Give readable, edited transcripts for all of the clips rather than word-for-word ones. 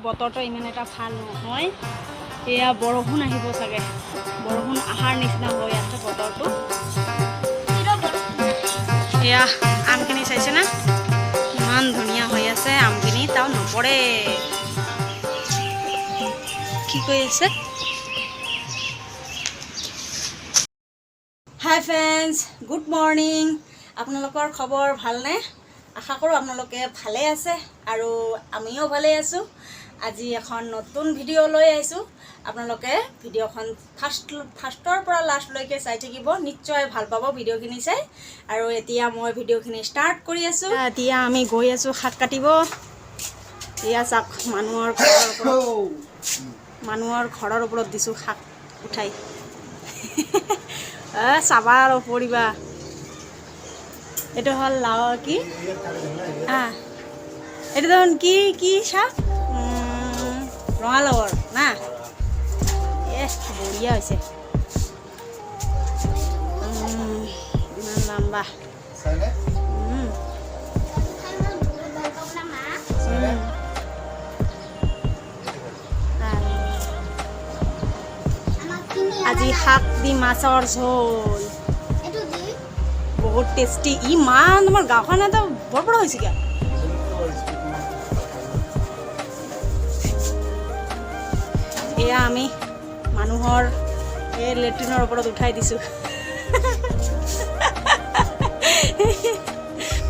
বতৰটো ইমান এটা ভাল নহয়। এয়া বৰষুণ আহিব চাগে, বৰষুণ আহাৰ নিচিনা হৈ আছে বতৰটো। এয়া আমখিনি চাইছেনে, ইমান ধুনীয়া হৈ আছে আমখিনি, তাও নপৰে। কি কৈ আছে? হাই ফ্ৰেণ্ডছ, গুড মৰ্ণিং। আপোনালোকৰ খবৰ ভালনে? আশা কৰোঁ আপোনালোকে ভালে আছে আৰু আমিও ভালে আছোঁ। আজি এখন নতুন ভিডিঅ' লৈ আহিছোঁ। আপোনালোকে ভিডিঅ'খন ফাৰ্ষ্টৰ পৰা লাষ্টলৈকে চাই থাকিব, নিশ্চয় ভাল পাব ভিডিঅ'খিনি চাই। আৰু এতিয়া মই ভিডিঅ'খিনি ষ্টাৰ্ট কৰি আছোঁ। এতিয়া আমি গৈ আছোঁ শাক কাটিব। এয়া চাওক, মানুহৰ ঘৰৰ ওপৰত দিছোঁ শাক উঠাই। চাবা আৰু পৰিবা। এইটো হ'ল লাও, কি এইটো দেখোন কি শাক, ৰঙালাওৰ না। বঢ়িয়া হৈছে, ইমান লম্বা। আজি শাক দি মাছৰ ঝোল, বহুত টেষ্টি। ইমান তোমাৰ গাঁওখন এটা বৰ বড় হৈছে কিয়? এয়া আমি মানুহৰ এই লেট্ৰিনৰ ওপৰত উঠাই দিছোঁ।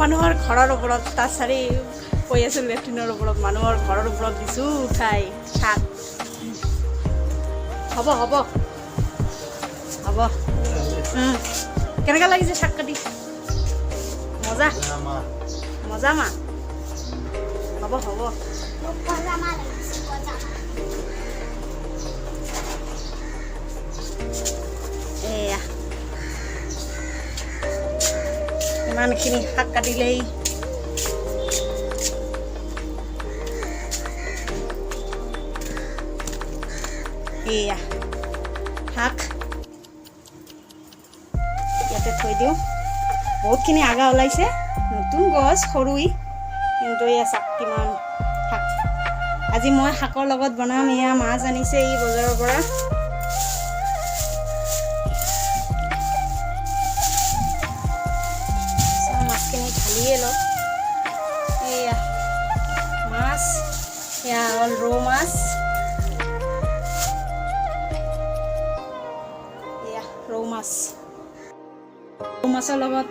মানুহৰ ঘৰৰ ওপৰত, তাৰ চাৰি কৈ আছোঁ লেট্ৰিনৰ ওপৰত, মানুহৰ ঘৰৰ ওপৰত দিছোঁ উঠাই শাক। হ'ব হ'ব হ'ব। কেনেকুৱা লাগিছে শাক কাটি? মজা মজা মা। হ'ব হ'ব। এয়া ইমানখিনি শাক কাটিলেই এয়া শাক ইয়াতে থৈ দিওঁ। বহুতখিনি আগা ওলাইছে, নতুন গছ সৰুই, কিন্তু এয়া চাক কিমান শাক। আজি মই শাকৰ লগত বনাম। এয়া মাছ আনিছে এই বজাৰৰ পৰা। মাছখিনি ঢালিয়ে লওঁ। এয়া মাছ, এয়া হ'ল ৰৌ মাছ। এয়া ৰৌ মাছ। ৰৌ মাছৰ লগত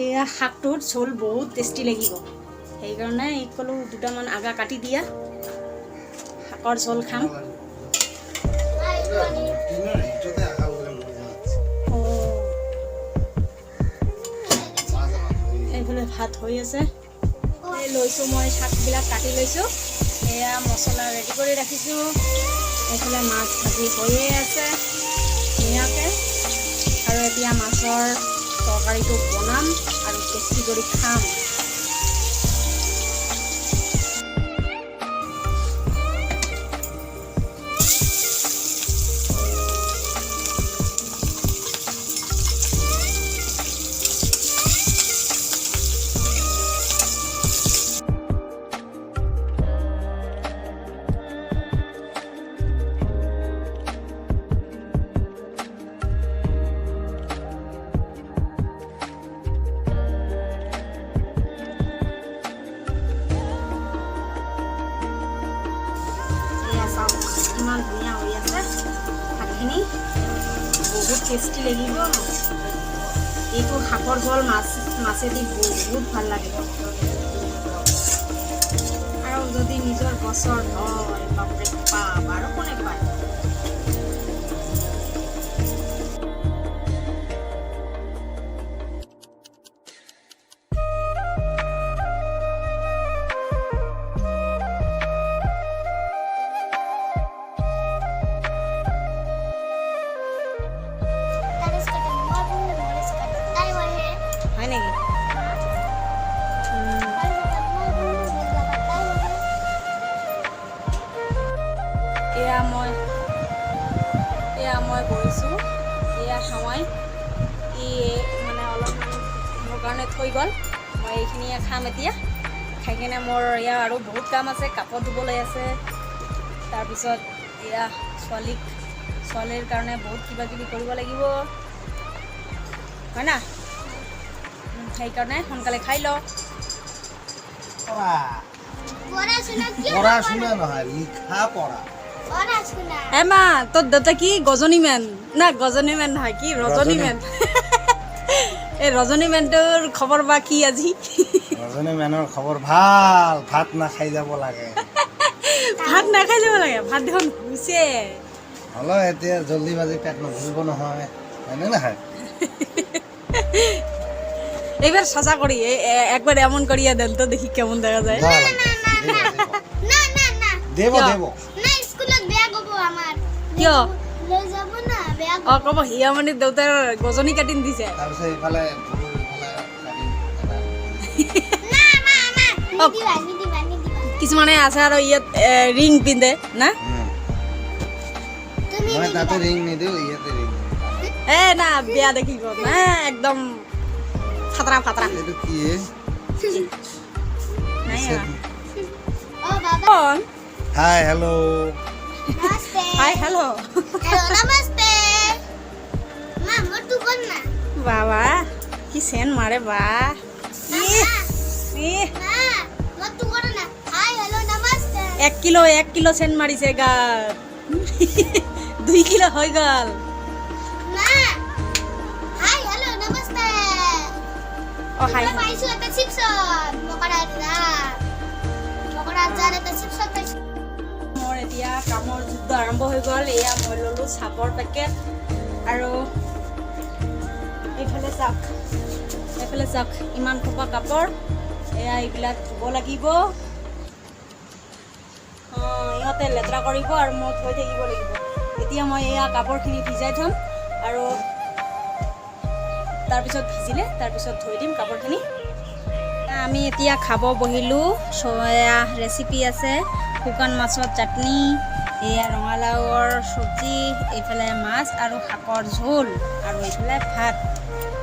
এয়া শাকটোৰ ঝোল বহুত টেষ্টি লাগিব, সেইকাৰণে এই ক'লোঁ দুটামান আগা কাটি দিয়া, শাকৰ ঝোল খাম। এইফালে ভাত হৈ আছে। এই লৈছোঁ মই শাকবিলাক কাটি লৈছোঁ। এয়া মছলা ৰেডি কৰি ৰাখিছোঁ। এইফালে মাছ ভাজি হৈয়ে আছে ধুনীয়াকৈ। আৰু এতিয়া মাছৰ তৰকাৰীটো বনাম আৰু টেষ্টি কৰি খাম। ইমান ধুনীয়া হৈ আছে শাকখিনি, বহুত টেষ্টি লাগিব। এইটো শাকৰ ঝোল মাছেদি বহুত ভাল লাগে। আৰু যদি নিজৰ গছৰ হয়, বাপৰে বাপ, আৰু কোনে পায়। হয় নেকি? এয়া মই গৈছোঁ, এয়া সময় ই মানে অলপমান মোৰ কাৰণে থৈ গ'ল। মই এইখিনিয়ে খাম এতিয়া। খাই কিনে মোৰ এয়া আৰু বহুত কাম আছে, কাপোৰ ধুবলৈ আছে, তাৰপিছত এয়া ছোৱালীৰ কাৰণে বহুত কিবা কিবি কৰিব লাগিব, হয় না? সেইকাৰণে সোনকালে খাই লওঁ। মা তোৰ দেউতা কি গজনীমেন না, গজনীমেন নহয় কি ৰজনীমেন। এই ৰজনীমেনটোৰ খবৰ বা কি আজি? ৰজনীমেনৰ খবৰ ভাল, ভাত নাখাই যাব লাগে। ভাত নাখাই যাব লাগে? ভাত দেখোন হৈছে হ'লেও এতিয়া জলদি বাজি পেট নভৰিব নহয়, হয়নে নহয়? এইবার সঁচা করি একবার এমন করিয়া দেন তো দেখি কেমন দেখা যায়। দেব দেব না স্কুলত বেয়া গব আমার কিয় লৈ যাব না বেয়া অ কব হিয়া মানে দেউতাৰ গজনী কাটিন দিছে। তাৰপিছত এইফালে না মা নিদিবা কিছুমানে আছে আৰু ইয়াত ৰিং পিন্ধে না। তুমি মই তাতে ৰিং নিদিওঁ, ইয়াতে ৰিং। না বেয়া দেখিব না, একদম ফাতৰা এইটো কি ও বাবা কোন hi hello' namaste hi hello' namaste মা মোটু কোন না বাবা কি সেন মারে বা না মোটু কোন না হাই হ্যালো নমস্তে 1 কিলো সেন মারিছে গাত 2 কিলো হৈ গল। না হাই হ্যালো নমস্তে ও হাই পাইছো এটা চিপস পকৰা যাৰ এটা চিপস পাইছো। মোৰ এতিয়া কামৰ যুদ্ধ আৰম্ভ হৈ গ'ল। এয়া মই ল'লোঁ চাপৰ পেকেট আৰু এইফালে চাওক ইমান খোপা কাপোৰ, এয়া এইবিলাক ধুব লাগিব। ইহঁতে লেতেৰা কৰিব আৰু মই থৈ থাকিব লাগিব। এতিয়া মই এয়া কাপোৰখিনি ভিজাই থ'ম আৰু তাৰপিছত ভিজিলে তাৰপিছত ধুই দিম কাপোৰখিনি। আমি এতিয়া খাব বহিলোঁ। এয়া ৰেচিপি আছে, শুকান মাছৰ চাটনি, এয়া ৰঙালাওৰ চব্জি, এইফালে মাছ আৰু শাকৰ ঝোল, আৰু এইফালে ভাত।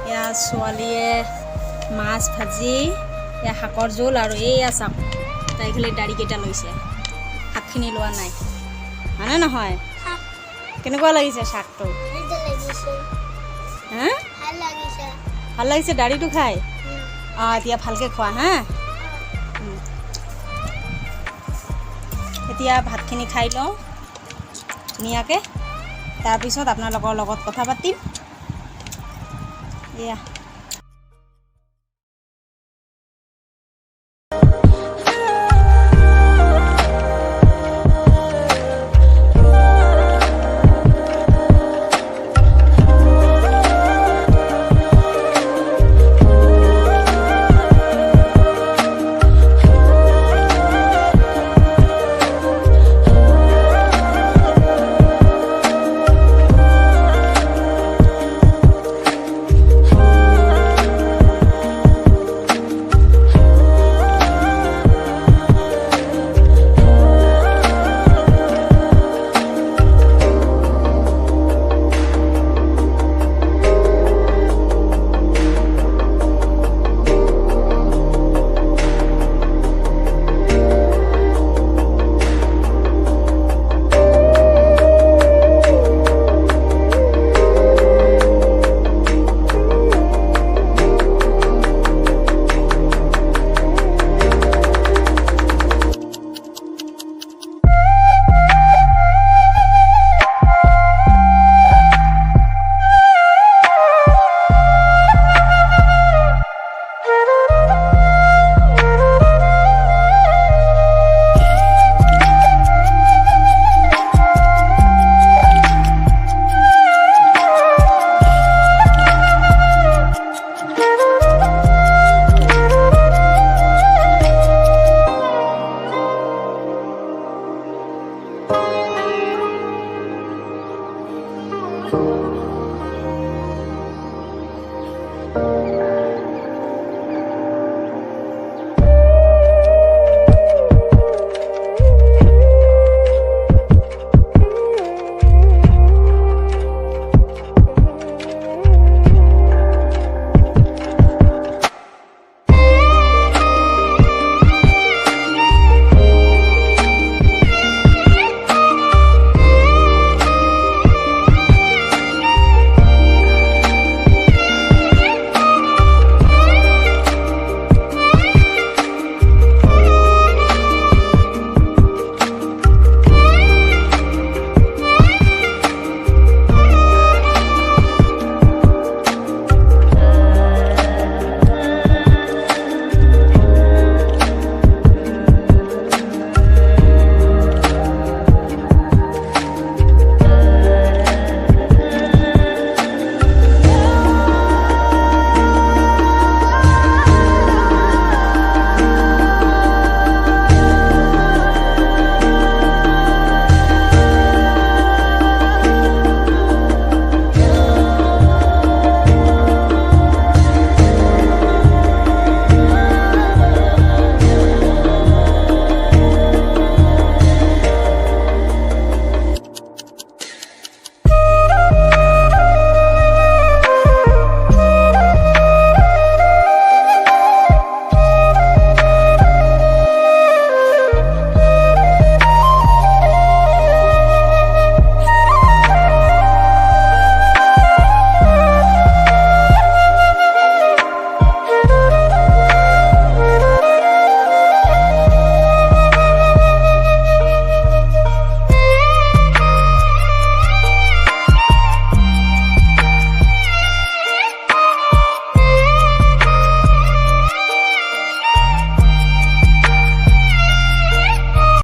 এয়া ছোৱালীয়ে মাছ ভাজি, এয়া শাকৰ ঝোল, আৰু এয়া চাওক তাই খালি দাড়িকেইটা লৈছে, শাকখিনি লোৱা নাই, হয়নে নহয়? কেনেকুৱা লাগিছে শাকটো? হা ভাল লাগিছে দাড়িটো খাই? এতিয়া ভালকৈ খোৱা হা। এতিয়া ভাতখিনি খাই লওঁ ধুনীয়াকৈ, তাৰপিছত আপোনালোকৰ লগত কথা পাতিম। এয়া